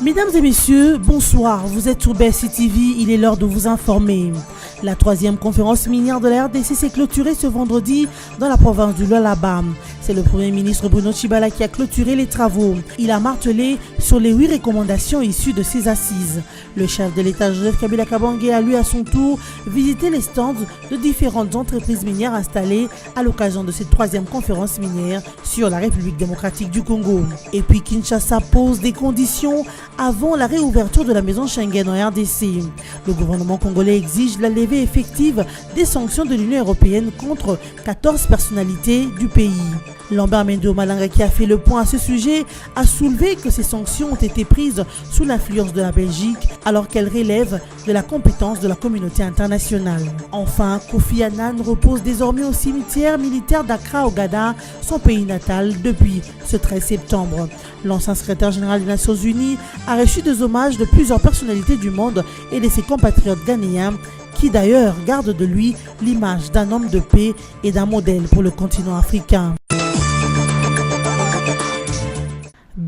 Mesdames et messieurs, bonsoir. Vous êtes sur BSC TV, il est l'heure de vous informer. La 3e conférence minière de la RDC s'est clôturée ce vendredi dans la province du Lualaba. C'est le Premier ministre Bruno Tshibala qui a clôturé les travaux. Il a martelé sur les 8 recommandations issues de ces assises. Le chef de l'État Joseph Kabila Kabange a lui à son tour visité les stands de différentes entreprises minières installées à l'occasion de cette 3e conférence minière sur la République démocratique du Congo. Et puis Kinshasa pose des conditions avant la réouverture de la maison Schengen en RDC. Le gouvernement congolais exige la levée effective des sanctions de l'Union européenne contre 14 personnalités du pays. Lambert Mende Malanga, qui a fait le point à ce sujet, a soulevé que ces sanctions ont été prises sous l'influence de la Belgique alors qu'elles relèvent de la compétence de la communauté internationale. Enfin, Kofi Annan repose désormais au cimetière militaire d'Accra au Ghana, son pays natal, depuis ce 13 septembre. L'ancien secrétaire général des Nations Unies a reçu des hommages de plusieurs personnalités du monde et de ses compatriotes ghanéens qui d'ailleurs gardent de lui l'image d'un homme de paix et d'un modèle pour le continent africain.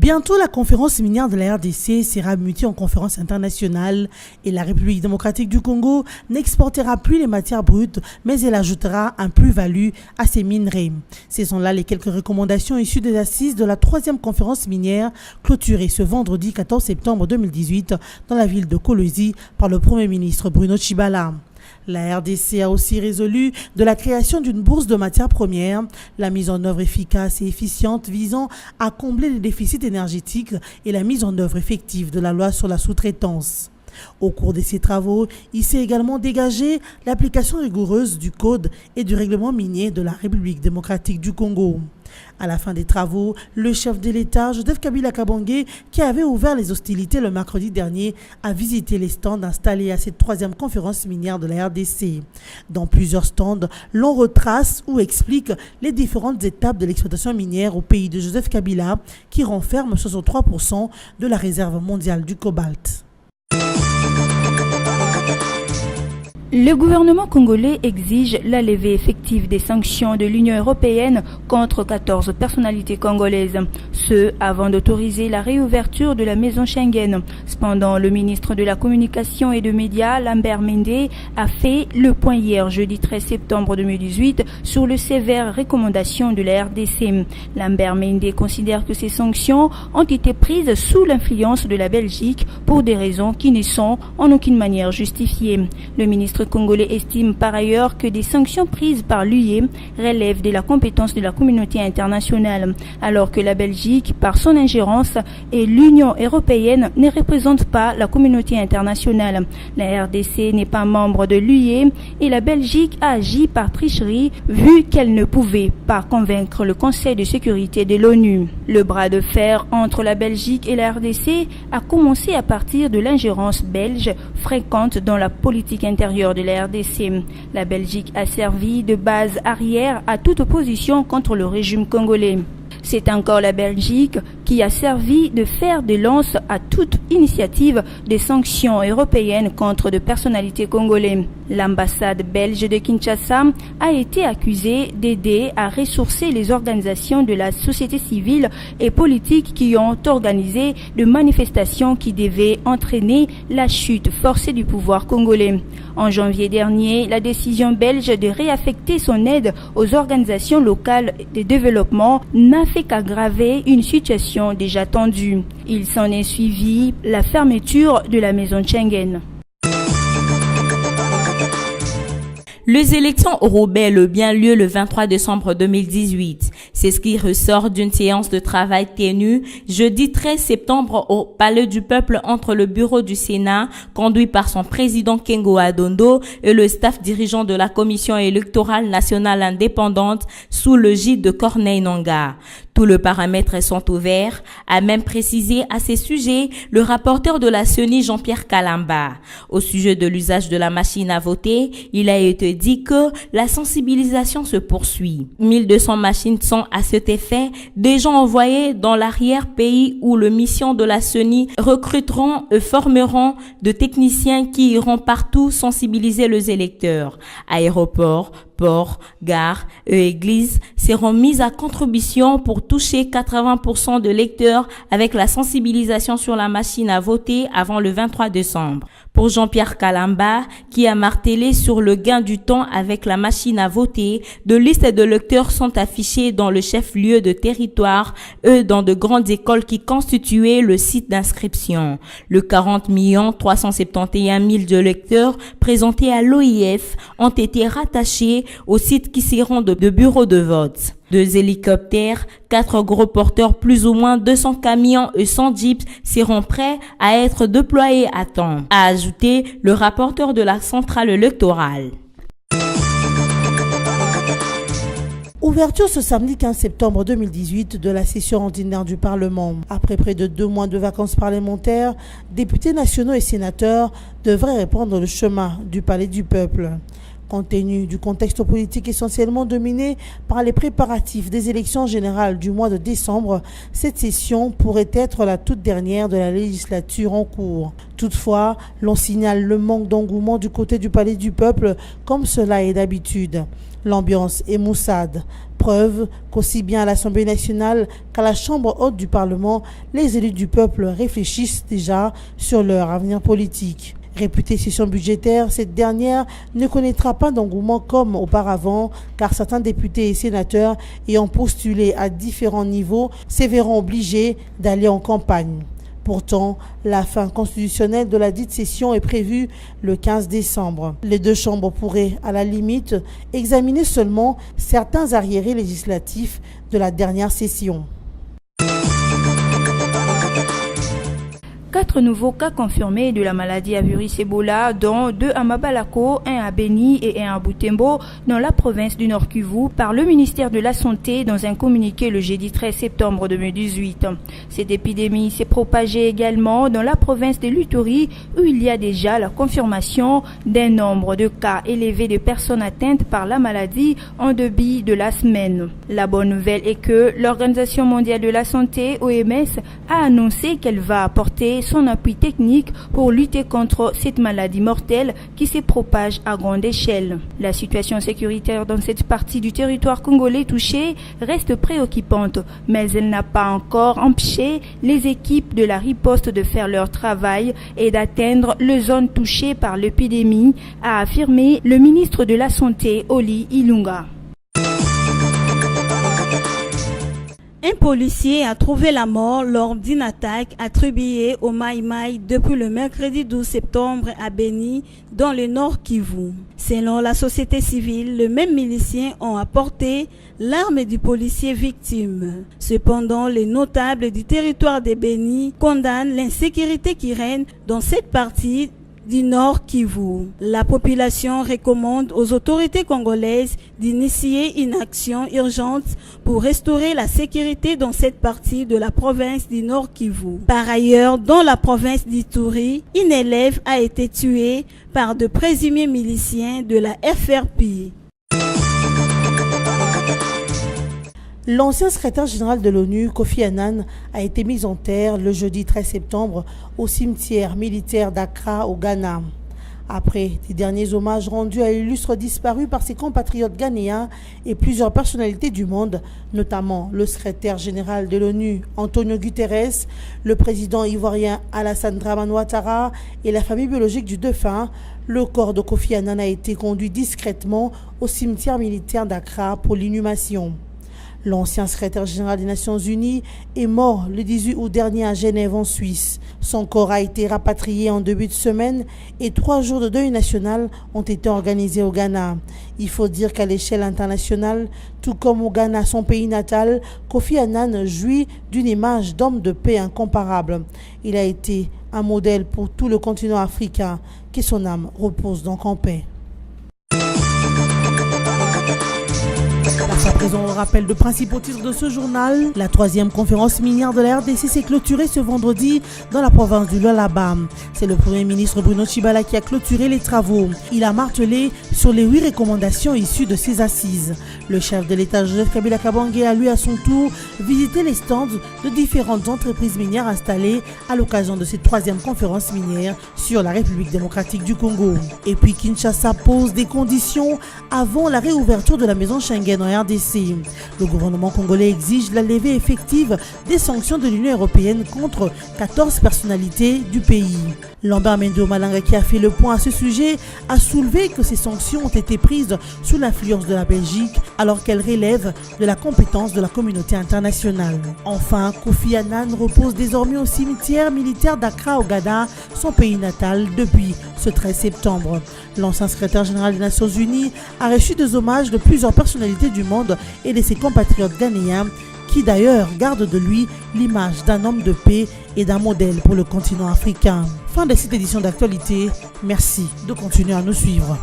Bientôt, la conférence minière de la RDC sera mutée en conférence internationale et la République démocratique du Congo n'exportera plus les matières brutes, mais elle ajoutera un plus-value à ses minerais. Ce sont là les quelques recommandations issues des assises de la 3e conférence minière clôturée ce vendredi 14 septembre 2018 dans la ville de Kolwezi par le Premier ministre Bruno Tshibala. La RDC a aussi résolu de la création d'une bourse de matières premières, la mise en œuvre efficace et efficiente visant à combler les déficits énergétiques et la mise en œuvre effective de la loi sur la sous-traitance. Au cours de ces travaux, il s'est également dégagé l'application rigoureuse du Code et du règlement minier de la République démocratique du Congo. À la fin des travaux, le chef de l'État, Joseph Kabila Kabange, qui avait ouvert les hostilités le mercredi dernier, a visité les stands installés à cette 3e conférence minière de la RDC. Dans plusieurs stands, l'on retrace ou explique les différentes étapes de l'exploitation minière au pays de Joseph Kabila, qui renferme 63% de la réserve mondiale du cobalt. Le gouvernement congolais exige la levée effective des sanctions de l'Union européenne contre 14 personnalités congolaises, ce avant d'autoriser la réouverture de la maison Schengen. Cependant, le ministre de la Communication et des Médias, Lambert Mende, a fait le point hier, jeudi 13 septembre 2018, sur les sévères recommandations de la RDC. Lambert Mende considère que ces sanctions ont été prises sous l'influence de la Belgique pour des raisons qui ne sont en aucune manière justifiées. Le ministre congolais estime par ailleurs que des sanctions prises par l'UE relèvent de la compétence de la communauté internationale, alors que la Belgique, par son ingérence, et l'Union européenne ne représentent pas la communauté internationale. La RDC n'est pas membre de l'UE et la Belgique a agi par tricherie vu qu'elle ne pouvait pas convaincre le Conseil de sécurité de l'ONU. Le bras de fer entre la Belgique et la RDC a commencé à partir de l'ingérence belge fréquente dans la politique intérieure de la RDC. La Belgique a servi de base arrière à toute opposition contre le régime congolais. C'est encore la Belgique qui a servi de fer de lance à toute initiative de sanctions européennes contre des personnalités congolaises. L'ambassade belge de Kinshasa a été accusée d'aider à ressourcer les organisations de la société civile et politique qui ont organisé des manifestations qui devaient entraîner la chute forcée du pouvoir congolais. En janvier dernier, la décision belge de réaffecter son aide aux organisations locales de développement n'a fait qu'aggraver une situation déjà tendue. Il s'en est suivi la fermeture de la maison Schengen. Les élections auront bien lieu le 23 décembre 2018. C'est ce qui ressort d'une séance de travail tenue jeudi 13 septembre au Palais du Peuple entre le bureau du Sénat, conduit par son président Kengo Adondo, et le staff dirigeant de la Commission électorale nationale indépendante sous le gide de Corneille Nangaa. Tous les paramètres sont ouverts, a même précisé à ces sujets le rapporteur de la CENI Jean-Pierre Kalamba. Au sujet de l'usage de la machine à voter, il a été dit que la sensibilisation se poursuit. 1200 machines sont à cet effet déjà envoyées dans l'arrière-pays où les missions de la CENI recruteront et formeront de techniciens qui iront partout sensibiliser les électeurs. Aéroports, ports, gares et églises seront mises à contribution pour toucher 80% de lecteurs avec la sensibilisation sur la machine à voter avant le 23 décembre. Pour Jean-Pierre Kalamba, qui a martelé sur le gain du temps avec la machine à voter, de listes de lecteurs sont affichées dans le chef-lieu de territoire, dans de grandes écoles qui constituaient le site d'inscription. Le 40 371 000 de lecteurs présentés à l'OIF ont été rattachés aux sites qui seront de bureaux de vote. 2 hélicoptères, 4 gros porteurs, plus ou moins 200 camions et 100 jeeps seront prêts à être déployés à temps, a ajouté le rapporteur de la centrale électorale. Ouverture ce samedi 15 septembre 2018 de la session ordinaire du Parlement. Après près de 2 mois de vacances parlementaires, députés nationaux et sénateurs devraient reprendre le chemin du Palais du Peuple. Compte tenu du contexte politique essentiellement dominé par les préparatifs des élections générales du mois de décembre, cette session pourrait être la toute dernière de la législature en cours. Toutefois, l'on signale le manque d'engouement du côté du Palais du Peuple, comme cela est d'habitude. L'ambiance est maussade. Preuve qu'aussi bien à l'Assemblée nationale qu'à la Chambre haute du Parlement, les élus du peuple réfléchissent déjà sur leur avenir politique. Réputée session budgétaire, cette dernière ne connaîtra pas d'engouement comme auparavant, car certains députés et sénateurs ayant postulé à différents niveaux se verront obligés d'aller en campagne. Pourtant, la fin constitutionnelle de la dite session est prévue le 15 décembre. Les 2 chambres pourraient, à la limite, examiner seulement certains arriérés législatifs de la dernière session. 4 nouveaux cas confirmés de la maladie à virus Ebola, dont 2 à Mabalako, 1 à Beni et 1 à Butembo, dans la province du Nord Kivu, par le ministère de la Santé dans un communiqué le jeudi 13 septembre 2018. Cette épidémie s'est propagée également dans la province de l'Uturi, où il y a déjà la confirmation d'un nombre de cas élevés de personnes atteintes par la maladie en début de la semaine. La bonne nouvelle est que l'Organisation mondiale de la santé, OMS, a annoncé qu'elle va apporter son appui technique pour lutter contre cette maladie mortelle qui se propage à grande échelle. La situation sécuritaire dans cette partie du territoire congolais touché reste préoccupante, mais elle n'a pas encore empêché les équipes de la riposte de faire leur travail et d'atteindre les zones touchées par l'épidémie, a affirmé le ministre de la Santé, Oli Ilunga. Un policier a trouvé la mort lors d'une attaque attribuée au Mai Mai depuis le mercredi 12 septembre à Beni, dans le Nord Kivu. Selon la société civile, le même milicien ont apporté l'arme du policier victime. Cependant, les notables du territoire de Beni condamnent l'insécurité qui règne dans cette partie du Nord Kivu. La population recommande aux autorités congolaises d'initier une action urgente pour restaurer la sécurité dans cette partie de la province du Nord Kivu. Par ailleurs, dans la province d'Ituri, un élève a été tué par de présumés miliciens de la FRP. L'ancien secrétaire général de l'ONU, Kofi Annan, a été mis en terre le jeudi 13 septembre au cimetière militaire d'Accra, au Ghana. Après les derniers hommages rendus à l'illustre disparu par ses compatriotes ghanéens et plusieurs personnalités du monde, notamment le secrétaire général de l'ONU, Antonio Guterres, le président ivoirien Alassane Dramane Ouattara et la famille biologique du défunt, le corps de Kofi Annan a été conduit discrètement au cimetière militaire d'Accra pour l'inhumation. L'ancien secrétaire général des Nations Unies est mort le 18 août dernier à Genève en Suisse. Son corps a été rapatrié en début de semaine et 3 jours de deuil national ont été organisés au Ghana. Il faut dire qu'à l'échelle internationale, tout comme au Ghana, son pays natal, Kofi Annan jouit d'une image d'homme de paix incomparable. Il a été un modèle pour tout le continent africain. Que son âme repose donc en paix. présent au rappel de principaux titres de ce journal. La troisième conférence minière de la RDC s'est clôturée ce vendredi dans la province du Lualaba. C'est le Premier ministre Bruno Tshibala qui a clôturé les travaux. Il a martelé sur les 8 recommandations issues de ces assises. Le chef de l'État Joseph Kabila Kabange a lui à son tour visité les stands de différentes entreprises minières installées à l'occasion de cette troisième conférence minière sur la République démocratique du Congo. Et puis Kinshasa pose des conditions avant la réouverture de la maison Schengen en RDC. Le gouvernement congolais exige la levée effective des sanctions de l'Union européenne contre 14 personnalités du pays. Lambert Mendo Malanga, qui a fait le point à ce sujet, a soulevé que ces sanctions ont été prises sous l'influence de la Belgique alors qu'elles relèvent de la compétence de la communauté internationale. Enfin, Kofi Annan repose désormais au cimetière militaire d'Accra au Ghana, son pays natal, depuis ce 13 septembre. L'ancien secrétaire général des Nations Unies a reçu des hommages de plusieurs personnalités du monde et de ses compatriotes ghanéens qui d'ailleurs gardent de lui l'image d'un homme de paix et d'un modèle pour le continent africain. Fin de cette édition d'actualité. Merci de continuer à nous suivre.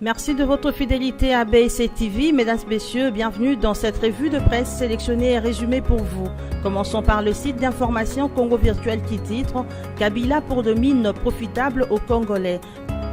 Merci de votre fidélité à BSC TV. Mesdames, Messieurs, bienvenue dans cette revue de presse sélectionnée et résumée pour vous. Commençons par le site d'information Congo Virtuel qui titre « Kabila pour de mines profitables aux Congolais ».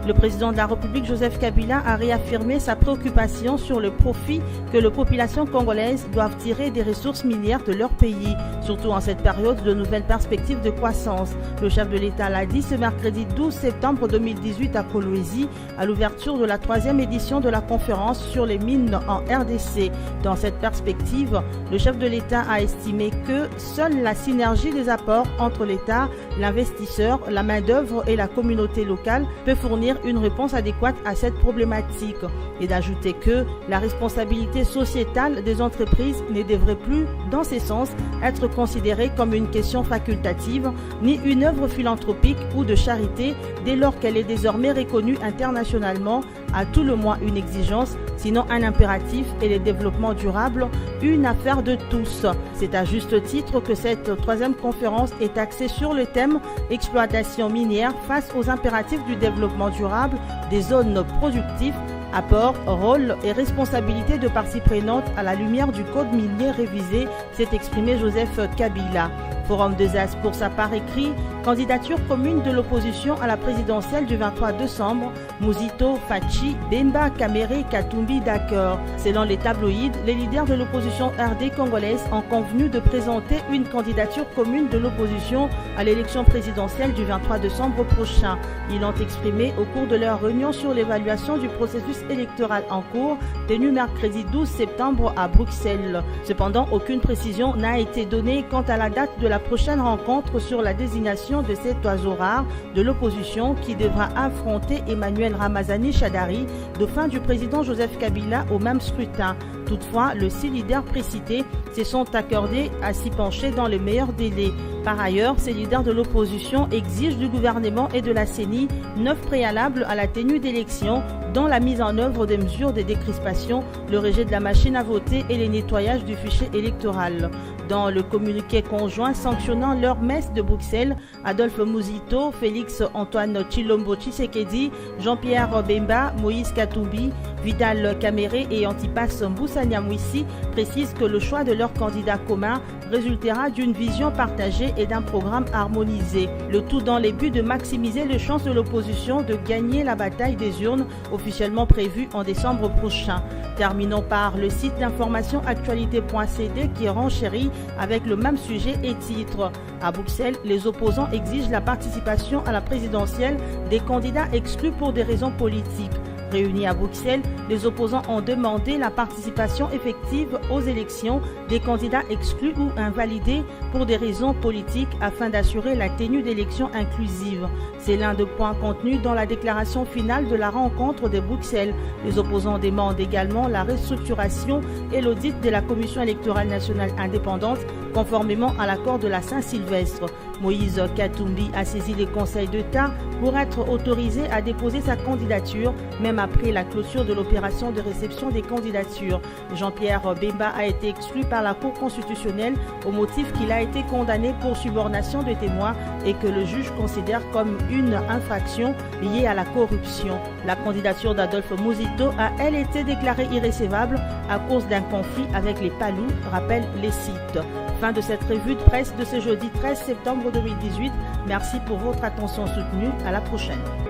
Le président de la République, Joseph Kabila, a réaffirmé sa préoccupation sur le profit que les populations congolaises doivent tirer des ressources minières de leur pays, surtout en cette période de nouvelles perspectives de croissance. Le chef de l'État l'a dit ce mercredi 12 septembre 2018 à Kolwezi, à l'ouverture de la 3e édition de la conférence sur les mines en RDC. Dans cette perspective, le chef de l'État a estimé que seule la synergie des apports entre l'État, l'investisseur, la main-d'œuvre et la communauté locale peut fournir une réponse adéquate à cette problématique, et d'ajouter que la responsabilité sociétale des entreprises ne devrait plus, dans ce sens, être considérée comme une question facultative, ni une œuvre philanthropique ou de charité, dès lors qu'elle est désormais reconnue internationalement, à tout le moins une exigence, sinon un impératif, et le développement durable, une affaire de tous. C'est à juste titre que cette 3e conférence est axée sur le thème « Exploitation minière face aux impératifs du développement durable des zones productives, apport, rôle et responsabilité de parties prenantes à la lumière du code minier révisé », s'est exprimé Joseph Kabila. Forum des As pour sa part écrit « Candidature commune de l'opposition à la présidentielle du 23 décembre, Muzito, Fachi, Bemba, Kamere, Katumbi d'accord ». Selon les tabloïds, les leaders de l'opposition RD congolaise ont convenu de présenter une candidature commune de l'opposition à l'élection présidentielle du 23 décembre prochain. Ils l'ont exprimé au cours de leur réunion sur l'évaluation du processus électoral en cours, tenue mercredi 12 septembre à Bruxelles. Cependant, aucune précision n'a été donnée quant à la date de la prochaine rencontre sur la désignation de cet oiseau rare de l'opposition qui devra affronter Emmanuel Ramazani Shadari, dauphin du président Joseph Kabila au même scrutin. Toutefois, les 6 leaders précités se sont accordés à s'y pencher dans les meilleurs délais. Par ailleurs, ces leaders de l'opposition exigent du gouvernement et de la CENI 9 préalables à la tenue d'élections, dont la mise en œuvre des mesures de décrispation, le rejet de la machine à voter et le nettoyage du fichier électoral. Dans le communiqué conjoint sanctionnant leur messe de Bruxelles, Adolphe Muzito, Félix Antoine Tshilombo Tshisekedi, Jean-Pierre Bemba, Moïse Katumbi, Vidal Kamere et Antipas Mboussa-Nyamwisi précisent que le choix de leur candidat commun résultera d'une vision partagée et d'un programme harmonisé. Le tout dans les buts de maximiser les chances de l'opposition de gagner la bataille des urnes officiellement prévue en décembre prochain. Terminons par le site d'information actualité.cd qui renchérit avec le même sujet et titre. À Bruxelles, les opposants exigent la participation à la présidentielle des candidats exclus pour des raisons politiques. Réunis à Bruxelles, les opposants ont demandé la participation effective aux élections des candidats exclus ou invalidés pour des raisons politiques afin d'assurer la tenue d'élections inclusives. C'est l'un des points contenus dans la déclaration finale de la rencontre de Bruxelles. Les opposants demandent également la restructuration et l'audit de la Commission électorale nationale indépendante conformément à l'accord de la Saint-Sylvestre. Moïse Katumbi a saisi les conseils d'État pour être autorisé à déposer sa candidature, même après la clôture de l'opération de réception des candidatures. Jean-Pierre Bemba a été exclu par la Cour constitutionnelle au motif qu'il a été condamné pour subornation de témoins et que le juge considère comme une infraction liée à la corruption. La candidature d'Adolphe Muzito a, elle, été déclarée irrécevable à cause d'un conflit avec les Palous, rappellent les sites. Fin de cette revue de presse de ce jeudi 13 septembre 2018. Merci pour votre attention soutenue. À la prochaine.